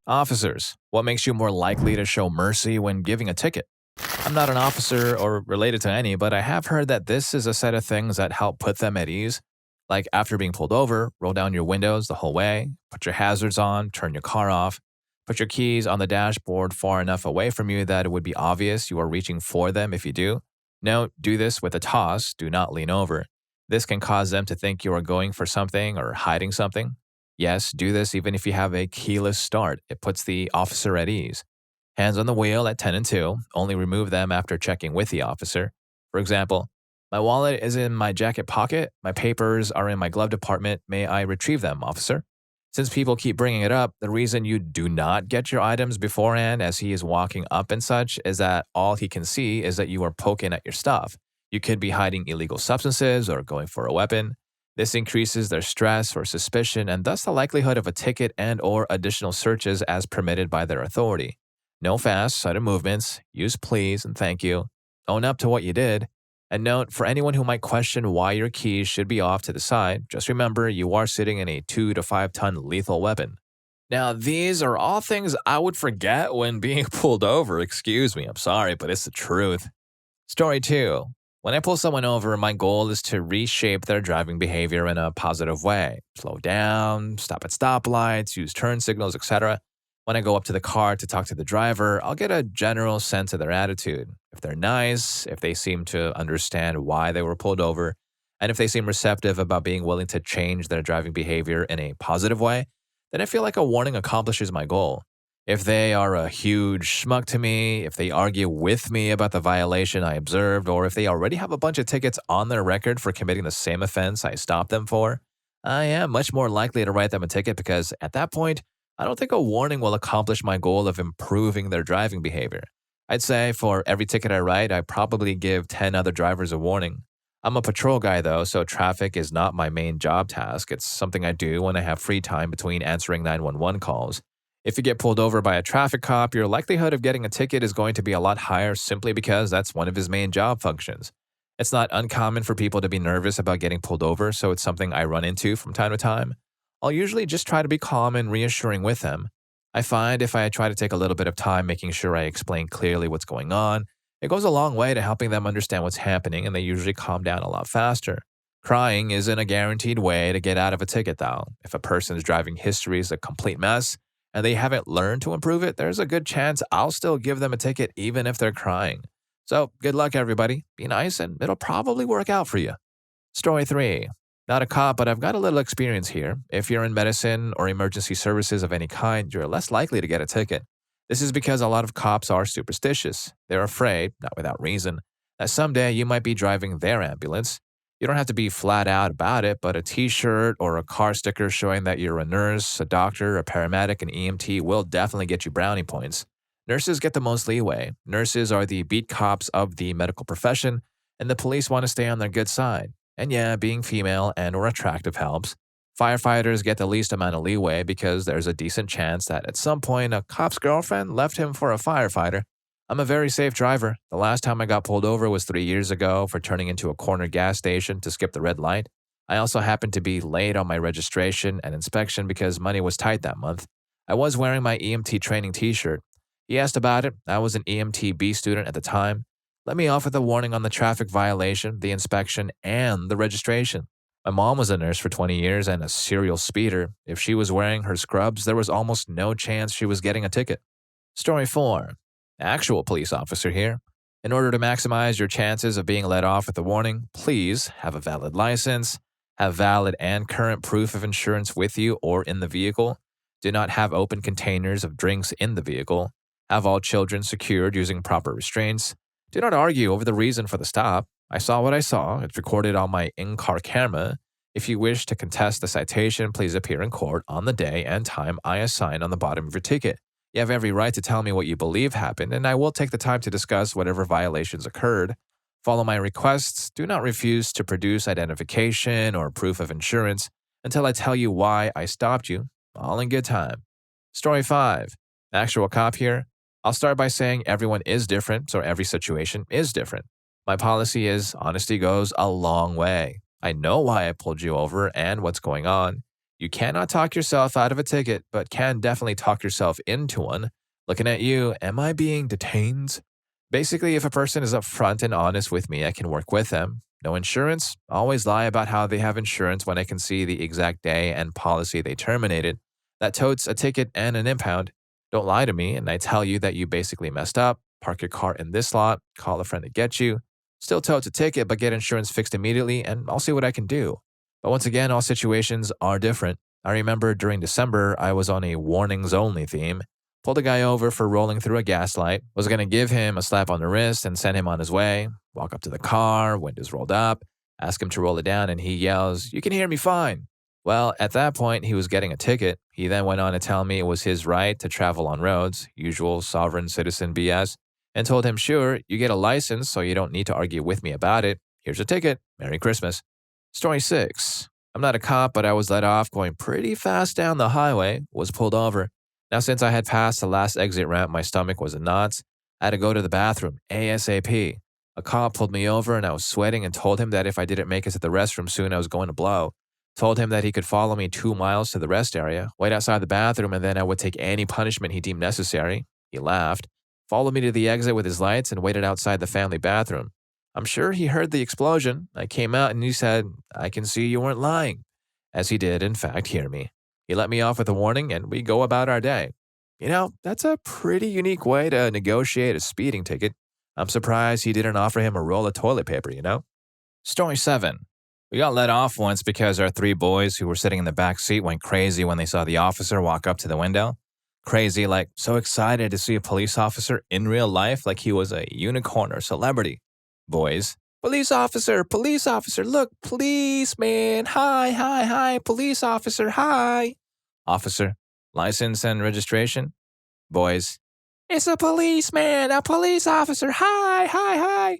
Officers, what makes you more likely to show mercy when giving a ticket? I'm not an officer or related to any, but I have heard that this is a set of things that help put them at ease. Like after being pulled over, roll down your windows the whole way, put your hazards on, turn your car off, put your keys on the dashboard far enough away from you that it would be obvious you are reaching for them if you do. Note, do this with a toss, do not lean over. This can cause them to think you are going for something or hiding something. Yes, do this even if you have a keyless start. It puts the officer at ease. Hands on the wheel at 10 and 2. Only remove them after checking with the officer. For example, my wallet is in my jacket pocket. My papers are in my glove compartment. May I retrieve them, officer? Since people keep bringing it up, the reason you do not get your items beforehand as he is walking up and such is that all he can see is that you are poking at your stuff. You could be hiding illegal substances or going for a weapon. This increases their stress or suspicion and thus the likelihood of a ticket and or additional searches as permitted by their authority. No fast, sudden movements. Use please and thank you. Own up to what you did. And note, for anyone who might question why your keys should be off to the side, just remember you are sitting in a 2 to 5 ton lethal weapon. Now, these are all things I would forget when being pulled over. Excuse me, I'm sorry, but it's the truth. Story 2. When I pull someone over, my goal is to reshape their driving behavior in a positive way. Slow down, stop at stoplights, use turn signals, etc. When I go up to the car to talk to the driver, I'll get a general sense of their attitude. If they're nice, if they seem to understand why they were pulled over, and if they seem receptive about being willing to change their driving behavior in a positive way, then I feel like a warning accomplishes my goal. If they are a huge schmuck to me, if they argue with me about the violation I observed, or if they already have a bunch of tickets on their record for committing the same offense I stopped them for, I am much more likely to write them a ticket because at that point, I don't think a warning will accomplish my goal of improving their driving behavior. I'd say for every ticket I write, I probably give 10 other drivers a warning. I'm a patrol guy though, so traffic is not my main job task. It's something I do when I have free time between answering 911 calls. If you get pulled over by a traffic cop, your likelihood of getting a ticket is going to be a lot higher simply because that's one of his main job functions. It's not uncommon for people to be nervous about getting pulled over, so it's something I run into from time to time. I'll usually just try to be calm and reassuring with them. I find if I try to take a little bit of time making sure I explain clearly what's going on, it goes a long way to helping them understand what's happening and they usually calm down a lot faster. Crying isn't a guaranteed way to get out of a ticket though. If a person's driving history is a complete mess, and they haven't learned to improve it, there's a good chance I'll still give them a ticket even if they're crying. So good luck, everybody. Be nice, and it'll probably work out for you. Story 3. Not a cop, but I've got a little experience here. If you're in medicine or emergency services of any kind, you're less likely to get a ticket. This is because a lot of cops are superstitious. They're afraid, not without reason, that someday you might be driving their ambulance. You don't have to be flat out about it, but a t-shirt or a car sticker showing that you're a nurse, a doctor, a paramedic, an EMT will definitely get you brownie points. Nurses get the most leeway. Nurses are the beat cops of the medical profession, and the police want to stay on their good side. And yeah, being female and or attractive helps. Firefighters get the least amount of leeway because there's a decent chance that at some point a cop's girlfriend left him for a firefighter. I'm a very safe driver. The last time I got pulled over was 3 years ago for turning into a corner gas station to skip the red light. I also happened to be late on my registration and inspection because money was tight that month. I was wearing my EMT training t-shirt. He asked about it. I was an EMT B student at the time. Let me off with a warning on the traffic violation, the inspection, and the registration. My mom was a nurse for 20 years and a serial speeder. If she was wearing her scrubs, there was almost no chance she was getting a ticket. Story 4. Actual police officer here. In order to maximize your chances of being let off with a warning, please have a valid license, have valid and current proof of insurance with you or in the vehicle, do not have open containers of drinks in the vehicle, have all children secured using proper restraints, do not argue over the reason for the stop. I saw what I saw. It's recorded on my in-car camera. If you wish to contest the citation, please appear in court on the day and time I assign on the bottom of your ticket. You have every right to tell me what you believe happened, and I will take the time to discuss whatever violations occurred. Follow my requests. Do not refuse to produce identification or proof of insurance until I tell you why I stopped you. All in good time. Story 5. Actual cop here. I'll start by saying everyone is different, so every situation is different. My policy is honesty goes a long way. I know why I pulled you over and what's going on. You cannot talk yourself out of a ticket, but can definitely talk yourself into one. Looking at you, am I being detained? Basically, if a person is upfront and honest with me, I can work with them. No insurance? Always lie about how they have insurance when I can see the exact day and policy they terminated. That totes a ticket and an impound. Don't lie to me and I tell you that you basically messed up, park your car in this lot, call a friend to get you. Still totes a ticket, but get insurance fixed immediately and I'll see what I can do. But once again, all situations are different. I remember during December, I was on a warnings only theme. Pulled a guy over for rolling through a gas light, was going to give him a slap on the wrist and send him on his way. Walk up to the car, windows rolled up, ask him to roll it down, and he yells, "You can hear me fine." Well, at that point, he was getting a ticket. He then went on to tell me it was his right to travel on roads, usual sovereign citizen BS, and told him, "Sure, you get a license, so you don't need to argue with me about it. Here's a ticket. Merry Christmas." Story 6. I'm not a cop, but I was let off going pretty fast down the highway, was pulled over. Now, since I had passed the last exit ramp, my stomach was in knots. I had to go to the bathroom ASAP. A cop pulled me over and I was sweating and told him that if I didn't make it to the restroom soon, I was going to blow. Told him that he could follow me 2 miles to the rest area, wait outside the bathroom, and then I would take any punishment he deemed necessary. He laughed, followed me to the exit with his lights, and waited outside the family bathroom. I'm sure he heard the explosion. I came out and he said, "I can see you weren't lying." As he did, in fact, hear me. He let me off with a warning and we go about our day. That's a pretty unique way to negotiate a speeding ticket. I'm surprised he didn't offer him a roll of toilet paper. Story 7. We got let off once because our 3 boys who were sitting in the back seat went crazy when they saw the officer walk up to the window. Crazy, like so excited to see a police officer in real life like he was a unicorn or celebrity. Boys, police officer, look, policeman, hi, police officer, hi. Officer, license and registration. Boys, it's a policeman, a police officer, hi.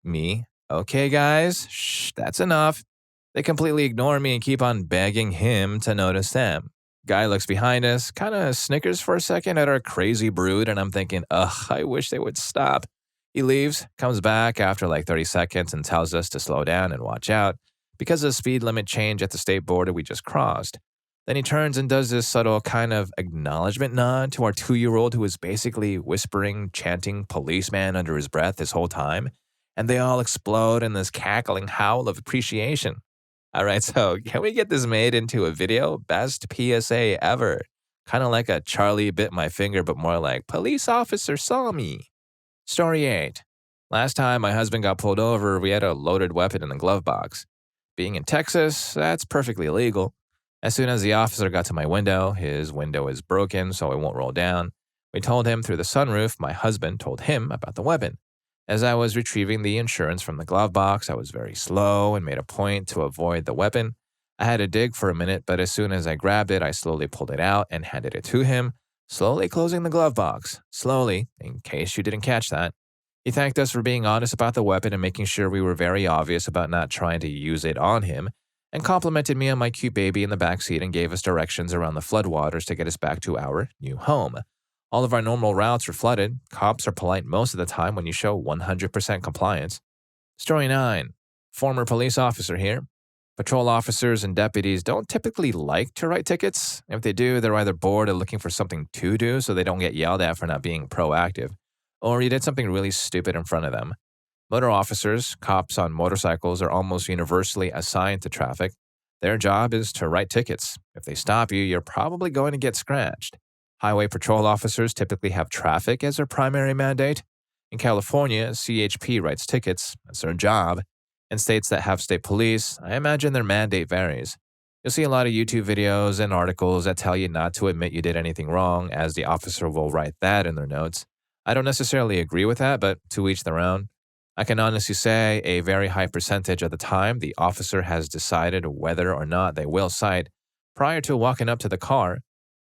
Me, okay guys, shh, that's enough. They completely ignore me and keep on begging him to notice them. Guy looks behind us, kind of snickers for a second at our crazy brood, and I'm thinking, ugh, I wish they would stop. He leaves, comes back after like 30 seconds and tells us to slow down and watch out because of the speed limit change at the state border we just crossed. Then he turns and does this subtle kind of acknowledgement nod to our 2-year-old who is basically whispering, chanting policeman under his breath this whole time, and they all explode in this cackling howl of appreciation. All right, so can we get this made into a video? Best PSA ever. Kind of like a Charlie bit my finger, but more like police officer saw me. Story 8. Last time my husband got pulled over, we had a loaded weapon in the glove box. Being in Texas, that's perfectly legal. As soon as the officer got to my window, his window is broken so it won't roll down. We told him through the sunroof, my husband told him about the weapon. As I was retrieving the insurance from the glove box, I was very slow and made a point to avoid the weapon. I had to dig for a minute, but as soon as I grabbed it, I slowly pulled it out and handed it to him, slowly closing the glove box. Slowly, in case you didn't catch that. He thanked us for being honest about the weapon and making sure we were very obvious about not trying to use it on him, and complimented me on my cute baby in the backseat and gave us directions around the floodwaters to get us back to our new home. All of our normal routes were flooded. Cops are polite most of the time when you show 100% compliance. Story 9. Former police officer here. Patrol officers and deputies don't typically like to write tickets. If they do, they're either bored or looking for something to do so they don't get yelled at for not being proactive, or you did something really stupid in front of them. Motor officers, cops on motorcycles, are almost universally assigned to traffic. Their job is to write tickets. If they stop you, you're probably going to get scratched. Highway patrol officers typically have traffic as their primary mandate. In California, CHP writes tickets. That's their job. In states that have state police, I imagine their mandate varies. You'll see a lot of YouTube videos and articles that tell you not to admit you did anything wrong, as the officer will write that in their notes. I don't necessarily agree with that, but to each their own. I can honestly say a very high percentage of the time the officer has decided whether or not they will cite prior to walking up to the car.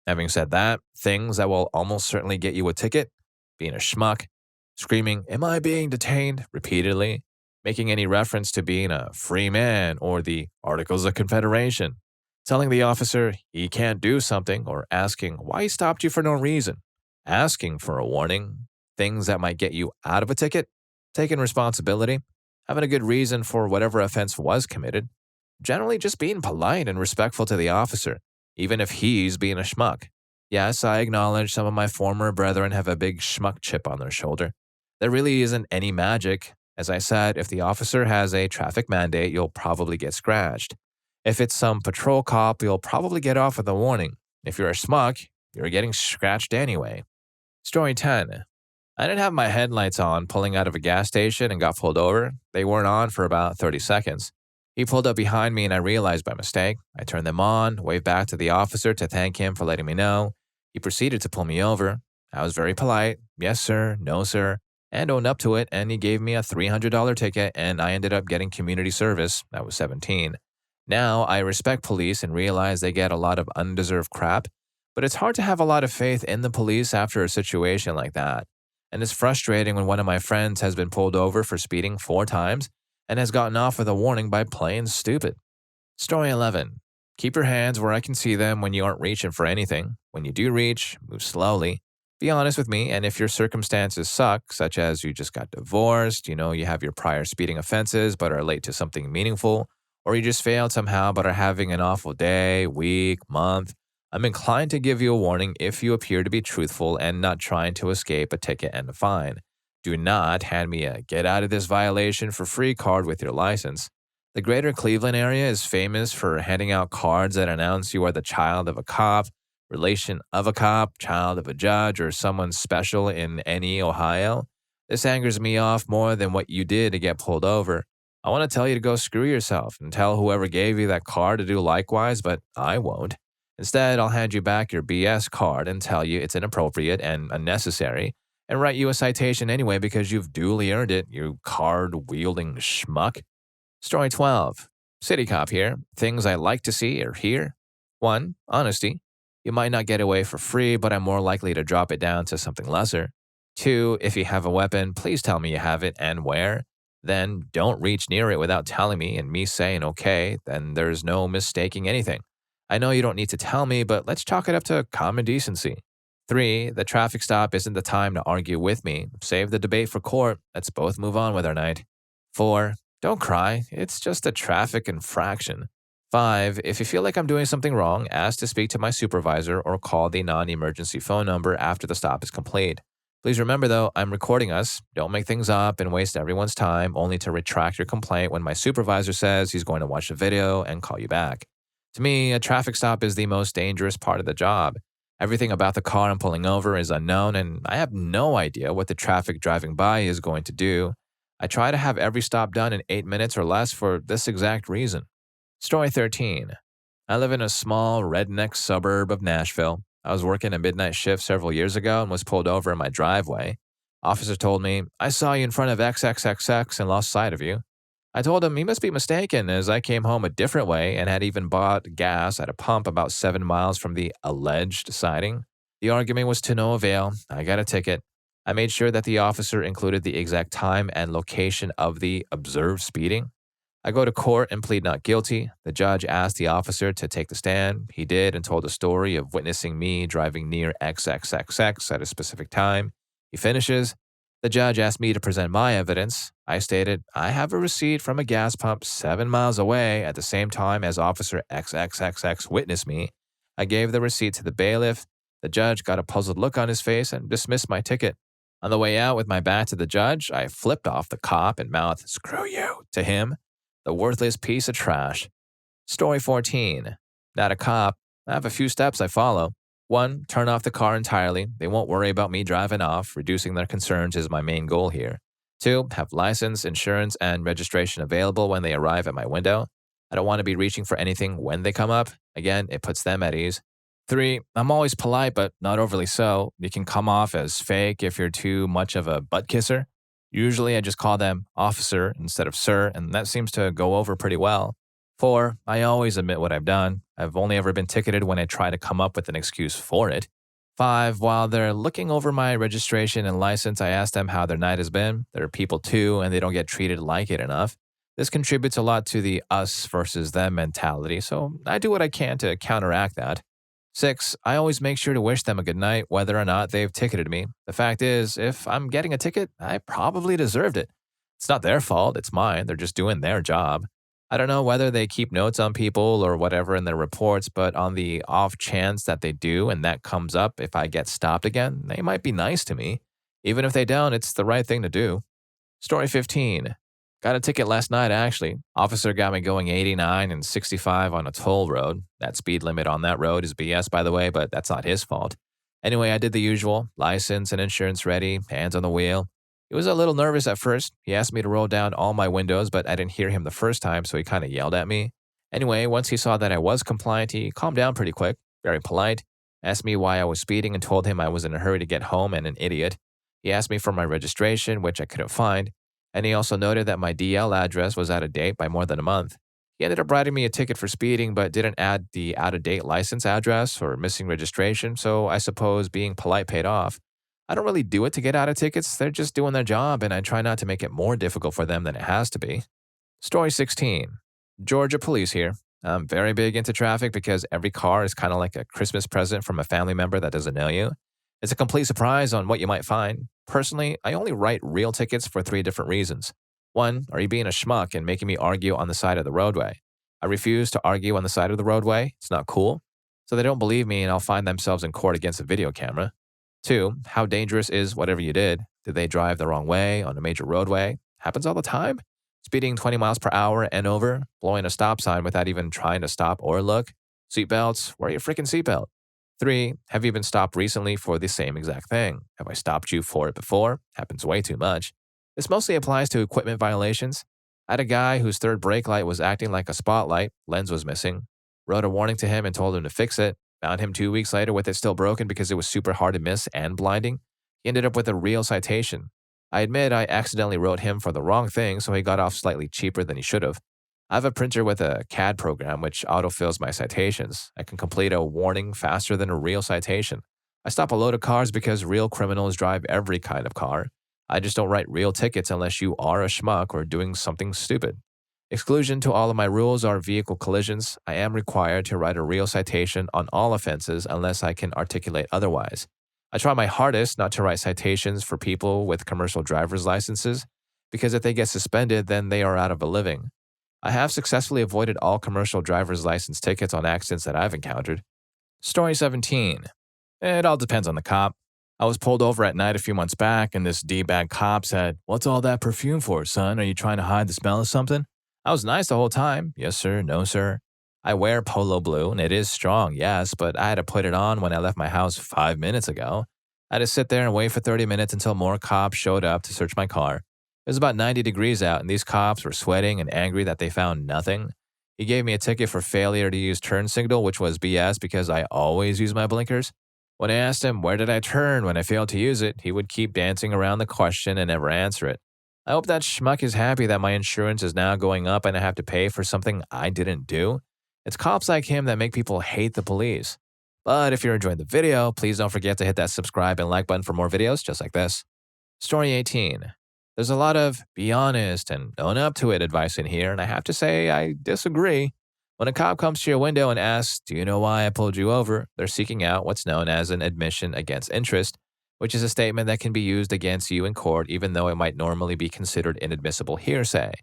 Having said that, things that will almost certainly get you a ticket: being a schmuck, screaming, "Am I being detained?" repeatedly, making any reference to being a free man or the Articles of Confederation, telling the officer he can't do something, or asking why he stopped you for no reason, asking for a warning, things that might get you out of a ticket, taking responsibility, having a good reason for whatever offense was committed, generally just being polite and respectful to the officer. even if he's being a schmuck. Yes, I acknowledge some of my former brethren have a big schmuck chip on their shoulder. There really isn't any magic. As I said, if the officer has a traffic mandate, you'll probably get scratched. If it's some patrol cop, you'll probably get off with a warning. If you're a schmuck, you're getting scratched anyway. Story 10. I didn't have my headlights on pulling out of a gas station and got pulled over. They weren't on for about 30 seconds. He pulled up behind me and I realized by mistake. I turned them on, waved back to the officer to thank him for letting me know. He proceeded to pull me over. I was very polite. Yes, sir. No, sir. And owned up to it, and he gave me a $300 ticket, and I ended up getting community service. I was 17. Now, I respect police and realize they get a lot of undeserved crap, but it's hard to have a lot of faith in the police after a situation like that. And it's frustrating when one of my friends has been pulled over for speeding 4 times and has gotten off with a warning by playing stupid. Story 11. Keep your hands where I can see them when you aren't reaching for anything. When you do reach, move slowly. Be honest with me, and if your circumstances suck, such as you just got divorced, you have your prior speeding offenses but are late to something meaningful, or you just failed somehow but are having an awful day, week, month, I'm inclined to give you a warning if you appear to be truthful and not trying to escape a ticket and a fine. Do not hand me a get out of this violation for free card with your license. The greater Cleveland area is famous for handing out cards that announce you are the child of a cop, relation of a cop, child of a judge, or someone special in any Ohio. This angers me off more than what you did to get pulled over. I want to tell you to go screw yourself and tell whoever gave you that card to do likewise, but I won't. Instead, I'll hand you back your BS card and tell you it's inappropriate and unnecessary, and write you a citation anyway because you've duly earned it, you card-wielding schmuck. Story 12. City cop here. Things I like to see or hear. 1. Honesty. You might not get away for free, but I'm more likely to drop it down to something lesser. 2. If you have a weapon, please tell me you have it and where. Then don't reach near it without telling me and me saying okay, then there's no mistaking anything. I know you don't need to tell me, but let's chalk it up to common decency. 3. The traffic stop isn't the time to argue with me. Save the debate for court. Let's both move on with our night. 4. Don't cry. It's just a traffic infraction. 5. If you feel like I'm doing something wrong, ask to speak to my supervisor or call the non-emergency phone number after the stop is complete. Please remember, though, I'm recording us. Don't make things up and waste everyone's time only to retract your complaint when my supervisor says he's going to watch the video and call you back. To me, a traffic stop is the most dangerous part of the job. Everything about the car I'm pulling over is unknown, and I have no idea what the traffic driving by is going to do. I try to have every stop done in 8 minutes or less for this exact reason. Story 13. I live in a small redneck suburb of Nashville. I was working a midnight shift several years ago and was pulled over in my driveway. Officer told me, I saw you in front of XXXX and lost sight of you. I told him he must be mistaken as I came home a different way and had even bought gas at a pump about 7 miles from the alleged sighting. The argument was to no avail. I got a ticket. I made sure that the officer included the exact time and location of the observed speeding. I go to court and plead not guilty. The judge asked the officer to take the stand. He did and told the story of witnessing me driving near XXXX at a specific time. He finishes. The judge asked me to present my evidence. I stated, I have a receipt from a gas pump 7 miles away at the same time as Officer XXXX witnessed me. I gave the receipt to the bailiff. The judge got a puzzled look on his face and dismissed my ticket. On the way out with my back to the judge, I flipped off the cop and mouthed, screw you, to him. The worthless piece of trash. Story 14. Not a cop. I have a few steps I follow. 1. Turn off the car entirely. They won't worry about me driving off. Reducing their concerns is my main goal here. 2. Have license, insurance, and registration available when they arrive at my window. I don't want to be reaching for anything when they come up. Again, it puts them at ease. 3. I'm always polite, but not overly so. You can come off as fake if you're too much of a butt kisser. Usually I just call them officer instead of sir, and that seems to go over pretty well. 4. I always admit what I've done. I've only ever been ticketed when I try to come up with an excuse for it. 5. While they're looking over my registration and license, I ask them how their night has been. They're people too, and they don't get treated like it enough. This contributes a lot to the us versus them mentality, so I do what I can to counteract that. 6. I always make sure to wish them a good night, whether or not they've ticketed me. The fact is, if I'm getting a ticket, I probably deserved it. It's not their fault, it's mine. They're just doing their job. I don't know whether they keep notes on people or whatever in their reports, but on the off chance that they do and that comes up if I get stopped again, they might be nice to me. Even if they don't, it's the right thing to do. Story 15. Got a ticket last night, actually. Officer got me going 89 and 65 on a toll road. That speed limit on that road is BS, by the way, but that's not his fault. Anyway, I did the usual license and insurance ready, hands on the wheel. He was a little nervous at first. He asked me to roll down all my windows, but I didn't hear him the first time, so he kind of yelled at me. Anyway, once he saw that I was compliant, he calmed down pretty quick, very polite, asked me why I was speeding and told him I was in a hurry to get home and an idiot. He asked me for my registration, which I couldn't find, and he also noted that my DL address was out of date by more than a month. He ended up writing me a ticket for speeding, but didn't add the out of date license address or missing registration, so I suppose being polite paid off. I don't really do it to get out of tickets, they're just doing their job, and I try not to make it more difficult for them than it has to be. Story 16. Georgia police here. I'm very big into traffic because every car is kind of like a Christmas present from a family member that doesn't know you. It's a complete surprise on what you might find. Personally, I only write real tickets for 3 different reasons. 1, are you being a schmuck and making me argue on the side of the roadway? I refuse to argue on the side of the roadway. It's not cool. So they don't believe me and I'll find themselves in court against a video camera. 2, how dangerous is whatever you did? Did they drive the wrong way on a major roadway? Happens all the time. Speeding 20 miles per hour and over, blowing a stop sign without even trying to stop or look. Seatbelts, wear your freaking seatbelt. 3, have you been stopped recently for the same exact thing? Have I stopped you for it before? Happens way too much. This mostly applies to equipment violations. I had a guy whose third brake light was acting like a spotlight, lens was missing. Wrote a warning to him and told him to fix it. Found him 2 weeks later with it still broken because it was super hard to miss and blinding. He ended up with a real citation. I admit I accidentally wrote him for the wrong thing, so he got off slightly cheaper than he should have. I have a printer with a CAD program which autofills my citations. I can complete a warning faster than a real citation. I stop a load of cars because real criminals drive every kind of car. I just don't write real tickets unless you are a schmuck or doing something stupid. Exclusion to all of my rules are vehicle collisions. I am required to write a real citation on all offenses unless I can articulate otherwise. I try my hardest not to write citations for people with commercial driver's licenses because if they get suspended, then they are out of a living. I have successfully avoided all commercial driver's license tickets on accidents that I've encountered. Story 17. It all depends on the cop. I was pulled over at night a few months back, and this D-bag cop said, "What's all that perfume for, son? Are you trying to hide the smell of something?" I was nice the whole time. Yes, sir. No, sir. I wear polo blue, and it is strong, yes, but I had to put it on when I left my house 5 minutes ago. I had to sit there and wait for 30 minutes until more cops showed up to search my car. It was about 90 degrees out, and these cops were sweating and angry that they found nothing. He gave me a ticket for failure to use turn signal, which was BS because I always use my blinkers. When I asked him where did I turn when I failed to use it, he would keep dancing around the question and never answer it. I hope that schmuck is happy that my insurance is now going up and I have to pay for something I didn't do. It's cops like him that make people hate the police. But if you're enjoying the video, please don't forget to hit that subscribe and like button for more videos just like this. Story 18. There's a lot of be honest and own up to it advice in here, and I have to say I disagree. When a cop comes to your window and asks, "Do you know why I pulled you over?" they're seeking out what's known as an admission against interest, which is a statement that can be used against you in court even though it might normally be considered inadmissible hearsay.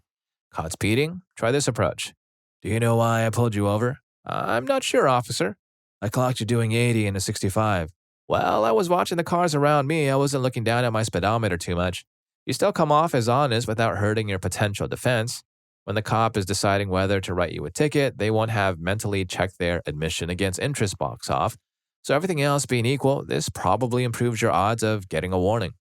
Caught speeding? Try this approach. "Do you know why I pulled you over?" "I'm not sure, officer." "I clocked you doing 80 and a 65. "Well, I was watching the cars around me. I wasn't looking down at my speedometer too much." You still come off as honest without hurting your potential defense. When the cop is deciding whether to write you a ticket, they won't have mentally checked their admission against interest box off. So everything else being equal, this probably improves your odds of getting a warning.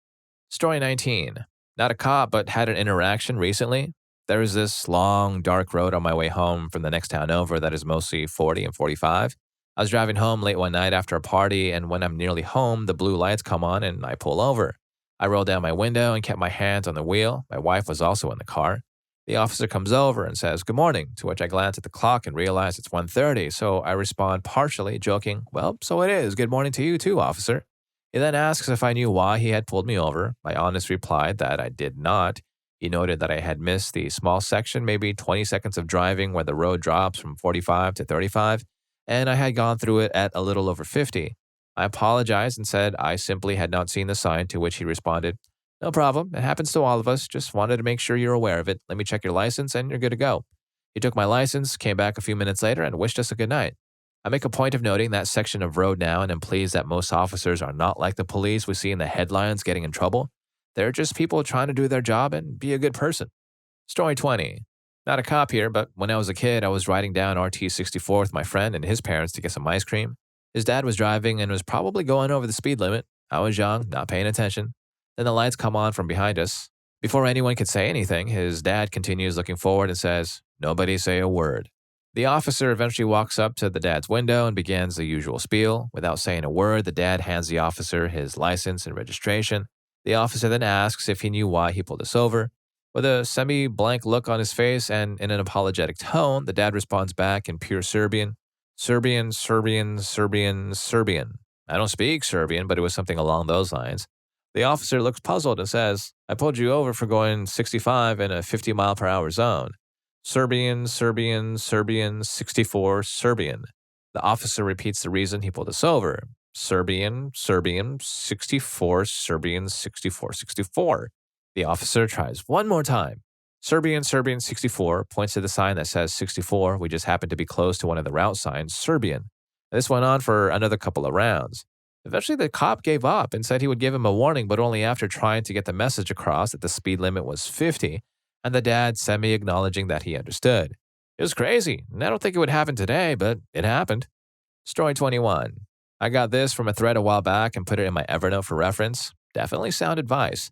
Story 19. Not a cop, but had an interaction recently. There is this long, dark road on my way home from the next town over that is mostly 40 and 45. I was driving home late one night after a party, and when I'm nearly home, the blue lights come on and I pull over. I rolled down my window and kept my hands on the wheel. My wife was also in the car. The officer comes over and says, "Good morning," to which I glance at the clock and realize it's 1:30, so I respond partially, joking, "Well, so it is. Good morning to you too, officer." He then asks if I knew why he had pulled me over. My honest replied that I did not. He noted that I had missed the small section, maybe 20 seconds of driving where the road drops from 45 to 35, and I had gone through it at a little over 50. I apologized and said I simply had not seen the sign, to which he responded, "No problem. It happens to all of us. Just wanted to make sure you're aware of it. Let me check your license and you're good to go." He took my license, came back a few minutes later, and wished us a good night. I make a point of noting that section of road now and am pleased that most officers are not like the police we see in the headlines getting in trouble. They're just people trying to do their job and be a good person. Story 20. Not a cop here, but when I was a kid, I was riding down RT 64 with my friend and his parents to get some ice cream. His dad was driving and was probably going over the speed limit. I was young, not paying attention. Then the lights come on from behind us. Before anyone could say anything, his dad continues looking forward and says, "Nobody say a word." The officer eventually walks up to the dad's window and begins the usual spiel. Without saying a word, the dad hands the officer his license and registration. The officer then asks if he knew why he pulled us over. With a semi-blank look on his face and in an apologetic tone, the dad responds back in pure Serbian. Serbian, Serbian, Serbian, Serbian. I don't speak Serbian, but it was something along those lines. The officer looks puzzled and says, "I pulled you over for going 65 in a 50-mile-per-hour zone. Serbian, Serbian, Serbian, 64, Serbian." The officer repeats the reason he pulled us over. Serbian, Serbian, 64, Serbian, 64, 64. The officer tries one more time. Serbian, Serbian, 64, points to the sign that says 64. We just happened to be close to one of the route signs, Serbian. This went on for another couple of rounds. Eventually, the cop gave up and said he would give him a warning, but only after trying to get the message across that the speed limit was 50, and the dad semi-acknowledging that he understood. It was crazy, and I don't think it would happen today, but it happened. Story 21. I got this from a thread a while back and put it in my Evernote for reference. Definitely sound advice.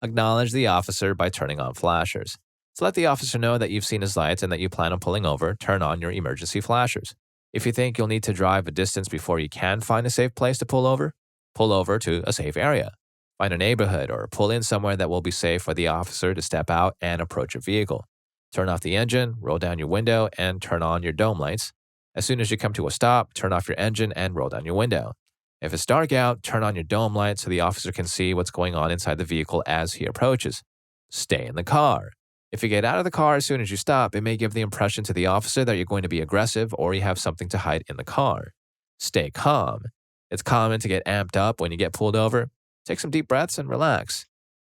Acknowledge the officer by turning on flashers. To let the officer know that you've seen his lights and that you plan on pulling over, turn on your emergency flashers. If you think you'll need to drive a distance before you can find a safe place to pull over to a safe area. Find a neighborhood or pull in somewhere that will be safe for the officer to step out and approach your vehicle. Turn off the engine, roll down your window, and turn on your dome lights. As soon as you come to a stop, turn off your engine and roll down your window. If it's dark out, turn on your dome light so the officer can see what's going on inside the vehicle as he approaches. Stay in the car. If you get out of the car as soon as you stop, it may give the impression to the officer that you're going to be aggressive or you have something to hide in the car. Stay calm. It's common to get amped up when you get pulled over. Take some deep breaths and relax.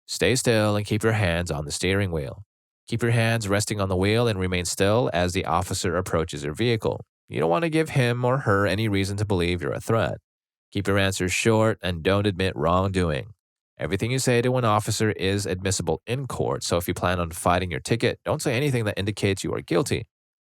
Stay still and keep your hands on the steering wheel. Keep your hands resting on the wheel and remain still as the officer approaches your vehicle. You don't want to give him or her any reason to believe you're a threat. Keep your answers short and don't admit wrongdoing. Everything you say to an officer is admissible in court, so if you plan on fighting your ticket, don't say anything that indicates you are guilty.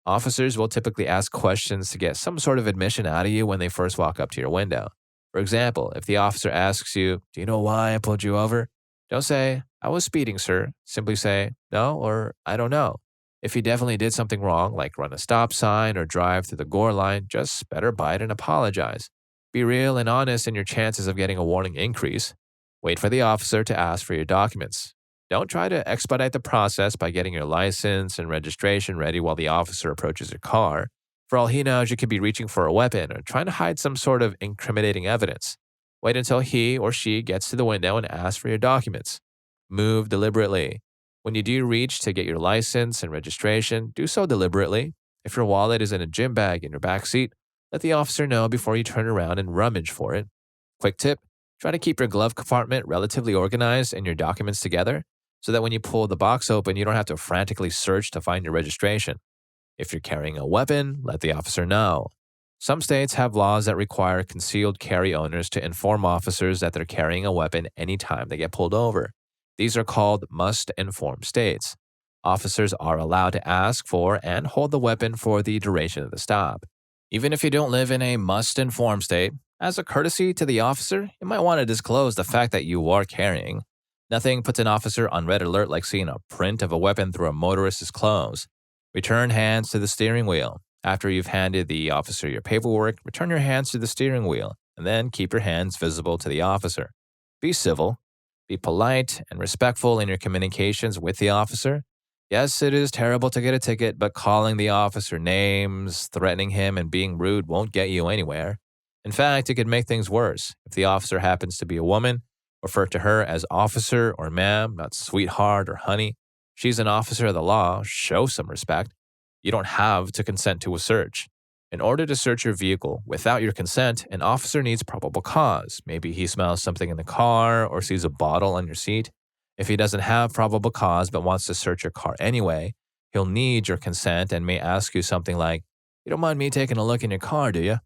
Officers will typically ask questions to get some sort of admission out of you when they first walk up to your window. For example, if the officer asks you, "Do you know why I pulled you over?" Don't say, "I was speeding, sir." Simply say, "No," or "I don't know." If you definitely did something wrong, like run a stop sign or drive through the gore line, just better bite and apologize. Be real and honest and your chances of getting a warning increase. Wait for the officer to ask for your documents. Don't try to expedite the process by getting your license and registration ready while the officer approaches your car. For all he knows, you could be reaching for a weapon or trying to hide some sort of incriminating evidence. Wait until he or she gets to the window and asks for your documents. Move deliberately. When you do reach to get your license and registration, do so deliberately. If your wallet is in a gym bag in your back seat, let the officer know before you turn around and rummage for it. Quick tip. Try to keep your glove compartment relatively organized and your documents together so that when you pull the box open, you don't have to frantically search to find your registration. If you're carrying a weapon, let the officer know. Some states have laws that require concealed carry owners to inform officers that they're carrying a weapon anytime they get pulled over. These are called must-inform states. Officers are allowed to ask for and hold the weapon for the duration of the stop. Even if you don't live in a must-inform state, as a courtesy to the officer, you might want to disclose the fact that you are carrying. Nothing puts an officer on red alert like seeing a print of a weapon through a motorist's clothes. Return hands to the steering wheel. After you've handed the officer your paperwork, return your hands to the steering wheel, and then keep your hands visible to the officer. Be civil. Be polite and respectful in your communications with the officer. Yes, it is terrible to get a ticket, but calling the officer names, threatening him, and being rude won't get you anywhere. In fact, it could make things worse. If the officer happens to be a woman, refer to her as officer or ma'am, not sweetheart or honey. She's an officer of the law. Show some respect. You don't have to consent to a search. In order to search your vehicle without your consent, an officer needs probable cause. Maybe he smells something in the car or sees a bottle on your seat. If he doesn't have probable cause but wants to search your car anyway, He'll need your consent and may ask you something like, "You don't mind me taking a look in your car, do you?"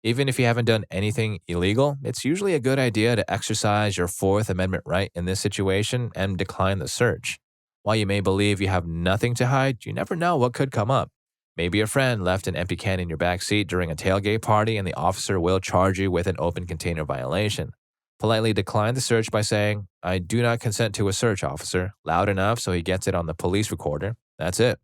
Even if you haven't done anything illegal, it's usually a good idea to exercise your Fourth Amendment right in this situation and decline the search. While you may believe you have nothing to hide, you never know what could come up. Maybe a friend left an empty can in your back seat during a tailgate party and the officer will charge you with an open container violation. Politely decline the search by saying, "I do not consent to a search, officer," loud enough so he gets it on the police recorder. That's it.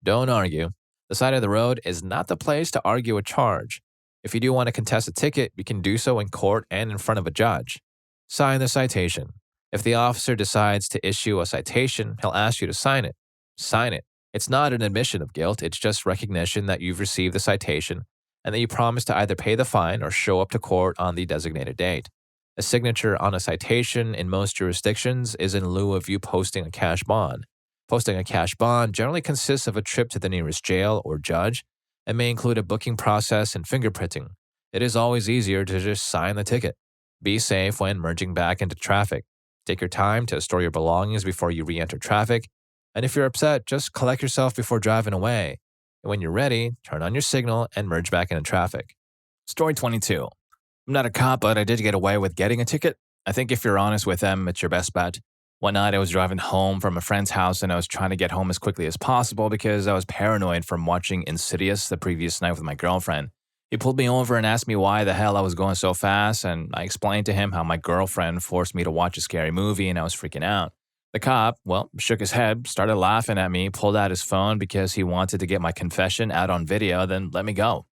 Don't argue. The side of the road is not the place to argue a charge. If you do want to contest a ticket, you can do so in court and in front of a judge. Sign the citation. If the officer decides to issue a citation, he'll ask you to sign it. Sign it. It's not an admission of guilt, it's just recognition that you've received the citation and that you promise to either pay the fine or show up to court on the designated date. A signature on a citation in most jurisdictions is in lieu of you posting a cash bond. Posting a cash bond generally consists of a trip to the nearest jail or judge and may include a booking process and fingerprinting. It is always easier to just sign the ticket. Be safe when merging back into traffic. Take your time to store your belongings before you re-enter traffic. And if you're upset, just collect yourself before driving away. And when you're ready, turn on your signal and merge back into traffic. Story 22. I'm not a cop, but I did get away with getting a ticket. I think if you're honest with them, it's your best bet. One night I was driving home from a friend's house and I was trying to get home as quickly as possible because I was paranoid from watching Insidious the previous night with my girlfriend. He pulled me over and asked me why the hell I was going so fast, and I explained to him how my girlfriend forced me to watch a scary movie and I was freaking out. The cop, shook his head, started laughing at me, pulled out his phone because he wanted to get my confession out on video, then let me go.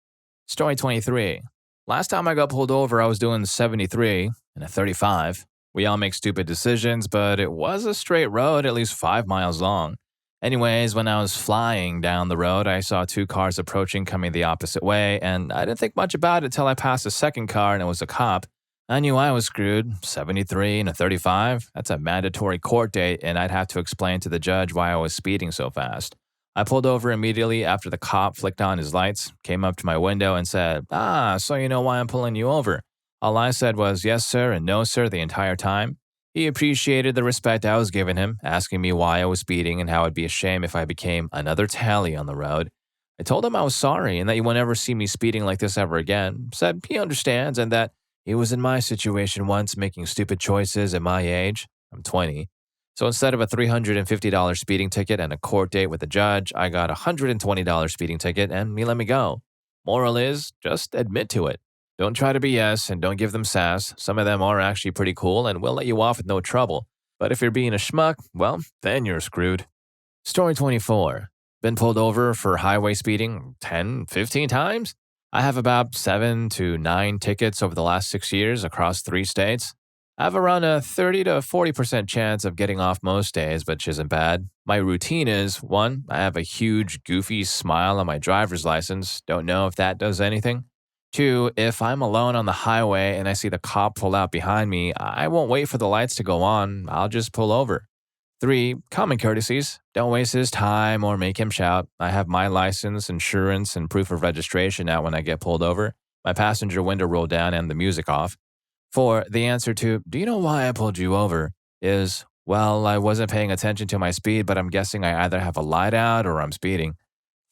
Story 23. Last time I got pulled over, I was doing 73 and a 35. We all make stupid decisions, but it was a straight road, at least 5 miles long. Anyways, when I was flying down the road, I saw 2 cars approaching coming the opposite way, and I didn't think much about it till I passed a second car and it was a cop. I knew I was screwed. 73 and a 35? That's a mandatory court date, and I'd have to explain to the judge why I was speeding so fast. I pulled over immediately after the cop flicked on his lights, came up to my window and said, "So you know why I'm pulling you over." All I said was, "Yes, sir," and "No, sir," the entire time. He appreciated the respect I was giving him, asking me why I was speeding and how it'd be a shame if I became another tally on the road. I told him I was sorry and that he would never see me speeding like this ever again, said he understands and that he was in my situation once making stupid choices at my age. I'm 20. So instead of a $350 speeding ticket and a court date with the judge, I got a $120 speeding ticket and he let me go. Moral is, just admit to it. Don't try to BS and don't give them sass. Some of them are actually pretty cool and will let you off with no trouble. But if you're being a schmuck, well, then you're screwed. Story 24. Been pulled over for highway speeding 10, 15 times? I have about 7 to 9 tickets over the last 6 years across 3 states. I have around a 30 to 40% chance of getting off most days, which isn't bad. My routine is, 1, I have a huge, goofy smile on my driver's license. Don't know if that does anything. 2, if I'm alone on the highway and I see the cop pull out behind me, I won't wait for the lights to go on. I'll just pull over. 3, common courtesies. Don't waste his time or make him shout. I have my license, insurance, and proof of registration out when I get pulled over. My passenger window rolled down and the music off. 4, the answer to, "Do you know why I pulled you over?" is, "Well, I wasn't paying attention to my speed, but I'm guessing I either have a light out or I'm speeding."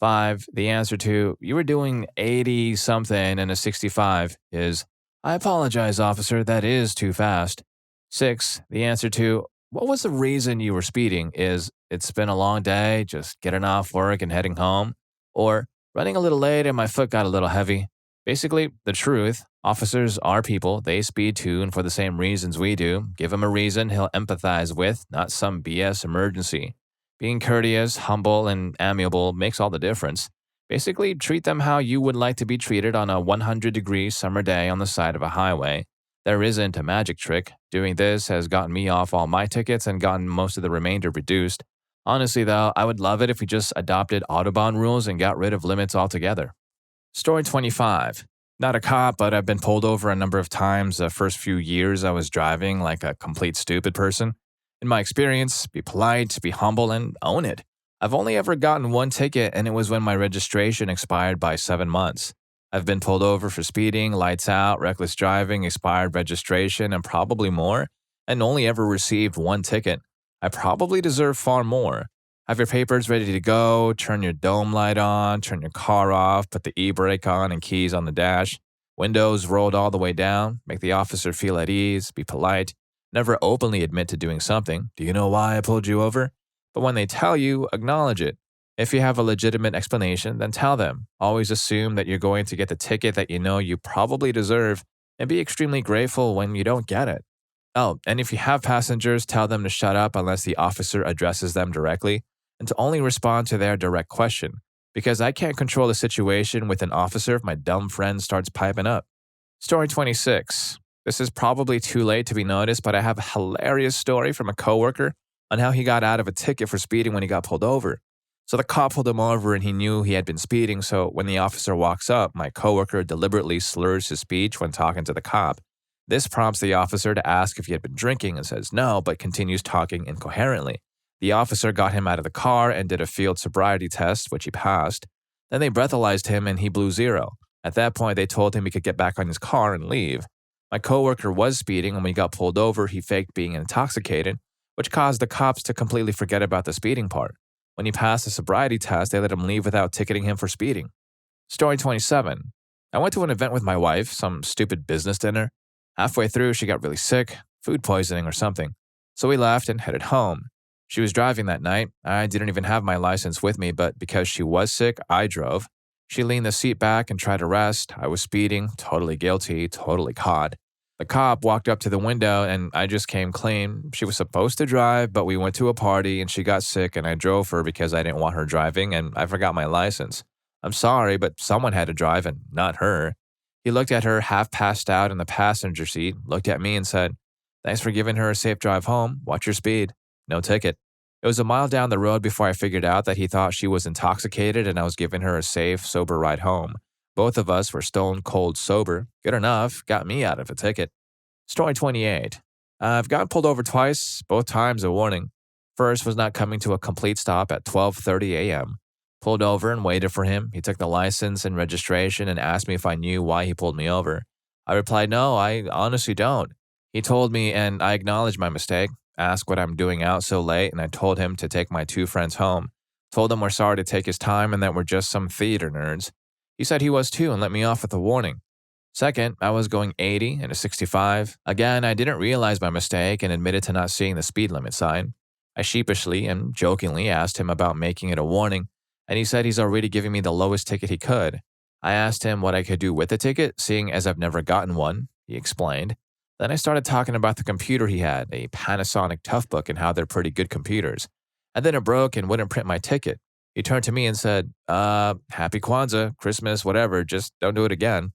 5, the answer to, "You were doing 80-something and a 65 is, "I apologize, officer, that is too fast." 6, the answer to, "What was the reason you were speeding?" is, "It's been a long day, just getting off work and heading home." Or, "Running a little late and my foot got a little heavy." Basically, the truth. Officers are people. They speed too, and for the same reasons we do. Give him a reason he'll empathize with, not some BS emergency. Being courteous, humble, and amiable makes all the difference. Basically, treat them how you would like to be treated on a 100-degree summer day on the side of a highway. There isn't a magic trick. Doing this has gotten me off all my tickets and gotten most of the remainder reduced. Honestly, though, I would love it if we just adopted Autobahn rules and got rid of limits altogether. Story 25. Not a cop, but I've been pulled over a number of times the first few years I was driving like a complete stupid person. In my experience, be polite, be humble, and own it. I've only ever gotten 1 ticket, and it was when my registration expired by 7 months. I've been pulled over for speeding, lights out, reckless driving, expired registration, and probably more, and only ever received 1 ticket. I probably deserve far more. Have your papers ready to go, turn your dome light on, turn your car off, put the e-brake on and keys on the dash. Windows rolled all the way down, make the officer feel at ease, be polite, never openly admit to doing something. Do you know why I pulled you over? But when they tell you, acknowledge it. If you have a legitimate explanation, then tell them. Always assume that you're going to get the ticket that you know you probably deserve, and be extremely grateful when you don't get it. Oh, and if you have passengers, tell them to shut up unless the officer addresses them directly, and to only respond to their direct question, because I can't control the situation with an officer if my dumb friend starts piping up. Story 26. This is probably too late to be noticed, but I have a hilarious story from a coworker on how he got out of a ticket for speeding when he got pulled over. So the cop pulled him over and he knew he had been speeding, so when the officer walks up, my coworker deliberately slurs his speech when talking to the cop. This prompts the officer to ask if he had been drinking and says no, but continues talking incoherently. The officer got him out of the car and did a field sobriety test, which he passed. Then they breathalyzed him and he blew 0. At that point, they told him he could get back on his car and leave. My coworker was speeding, and when he got pulled over, he faked being intoxicated, which caused the cops to completely forget about the speeding part. When he passed the sobriety test, they let him leave without ticketing him for speeding. Story 27. I went to an event with my wife, some stupid business dinner. Halfway through, she got really sick, food poisoning or something. So we left and headed home. She was driving that night. I didn't even have my license with me, but because she was sick, I drove. She leaned the seat back and tried to rest. I was speeding, totally guilty, totally caught. The cop walked up to the window and I just came clean. She was supposed to drive, but we went to a party and she got sick and I drove her because I didn't want her driving and I forgot my license. I'm sorry, but someone had to drive and not her. He looked at her half passed out in the passenger seat, looked at me and said, "Thanks for giving her a safe drive home. Watch your speed." No ticket. It was a mile down the road before I figured out that he thought she was intoxicated and I was giving her a safe, sober ride home. Both of us were stone cold sober. Good enough, got me out of a ticket. Story 28. I've gotten pulled over twice, both times a warning. First was not coming to a complete stop at 12:30 a.m. Pulled over and waited for him. He took the license and registration and asked me if I knew why he pulled me over. I replied, no, I honestly don't. He told me and I acknowledged my mistake, asked what I'm doing out so late, and I told him to take my 2 friends home. Told him we're sorry to take his time and that we're just some theater nerds. He said he was too and let me off with a warning. Second, I was going 80 and a 65. Again, I didn't realize my mistake and admitted to not seeing the speed limit sign. I sheepishly and jokingly asked him about making it a warning, and he said he's already giving me the lowest ticket he could. I asked him what I could do with the ticket, seeing as I've never gotten one. He explained. Then I started talking about the computer he had, a Panasonic Toughbook, and how they're pretty good computers. And then it broke and wouldn't print my ticket. He turned to me and said, Happy Kwanzaa, Christmas, whatever, just don't do it again.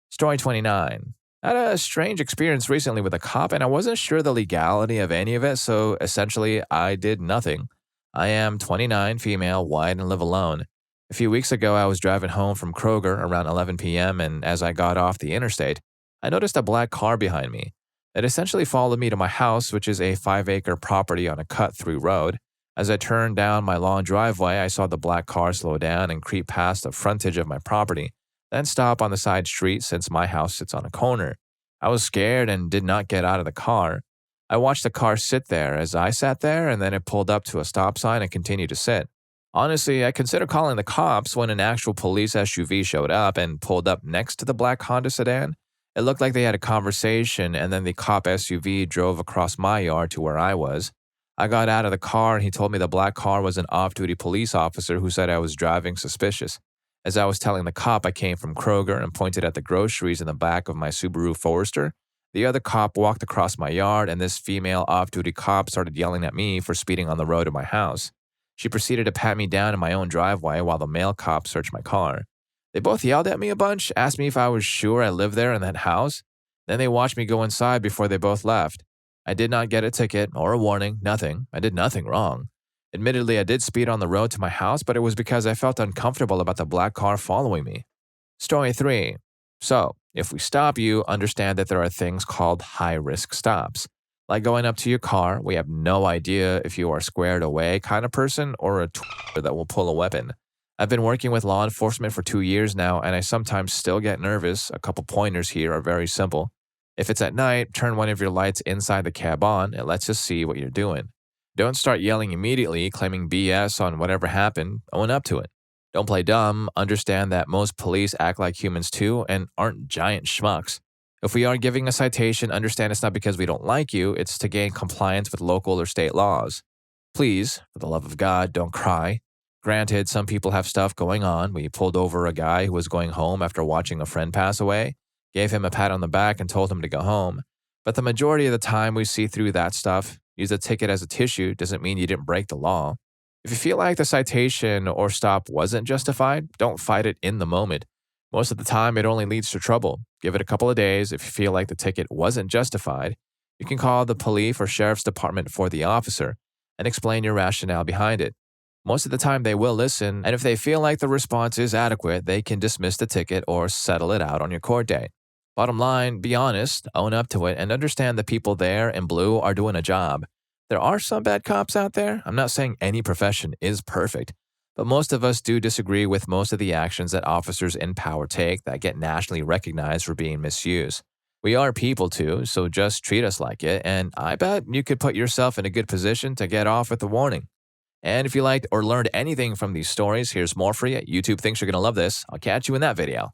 Story 29. I had a strange experience recently with a cop, and I wasn't sure the legality of any of it, so essentially I did nothing. I am 29, female, white, and live alone. A few weeks ago, I was driving home from Kroger around 11 p.m., and as I got off the interstate, I noticed a black car behind me. It essentially followed me to my house, which is a 5-acre property on a cut-through road. As I turned down my long driveway, I saw the black car slow down and creep past the frontage of my property, then stop on the side street since my house sits on a corner. I was scared and did not get out of the car. I watched the car sit there as I sat there, and then it pulled up to a stop sign and continued to sit. Honestly, I considered calling the cops when an actual police SUV showed up and pulled up next to the black Honda sedan. It looked like they had a conversation, and then the cop SUV drove across my yard to where I was. I got out of the car, and he told me the black car was an off-duty police officer who said I was driving suspicious. As I was telling the cop I came from Kroger and pointed at the groceries in the back of my Subaru Forester, the other cop walked across my yard, and this female off-duty cop started yelling at me for speeding on the road to my house. She proceeded to pat me down in my own driveway while the male cop searched my car. They both yelled at me a bunch, asked me if I was sure I lived there in that house. Then they watched me go inside before they both left. I did not get a ticket or a warning, nothing. I did nothing wrong. Admittedly, I did speed on the road to my house, but it was because I felt uncomfortable about the black car following me. Story 3. So, if we stop you, understand that there are things called high-risk stops. Like going up to your car, we have no idea if you are squared away kind of person or a that will pull a weapon. I've been working with law enforcement for 2 years now, and I sometimes still get nervous. A couple pointers here are very simple. If it's at night, turn one of your lights inside the cab on. It lets us see what you're doing. Don't start yelling immediately, claiming BS on whatever happened. Own up to it. Don't play dumb. Understand that most police act like humans too and aren't giant schmucks. If we are giving a citation, understand it's not because we don't like you, it's to gain compliance with local or state laws. Please, for the love of God, don't cry. Granted, some people have stuff going on. We pulled over a guy who was going home after watching a friend pass away, gave him a pat on the back, and told him to go home. But the majority of the time, we see through that stuff. Use a ticket as a tissue doesn't mean you didn't break the law. If you feel like the citation or stop wasn't justified, don't fight it in the moment. Most of the time, it only leads to trouble. Give it a couple of days. If you feel like the ticket wasn't justified, you can call the police or sheriff's department for the officer and explain your rationale behind it. Most of the time, they will listen, and if they feel like the response is adequate, they can dismiss the ticket or settle it out on your court date. Bottom line, be honest, own up to it, and understand the people there in blue are doing a job. There are some bad cops out there. I'm not saying any profession is perfect, but most of us do disagree with most of the actions that officers in power take that get nationally recognized for being misused. We are people too, so just treat us like it, and I bet you could put yourself in a good position to get off with a warning. And if you liked or learned anything from these stories, here's more for you. YouTube thinks you're going to love this. I'll catch you in that video.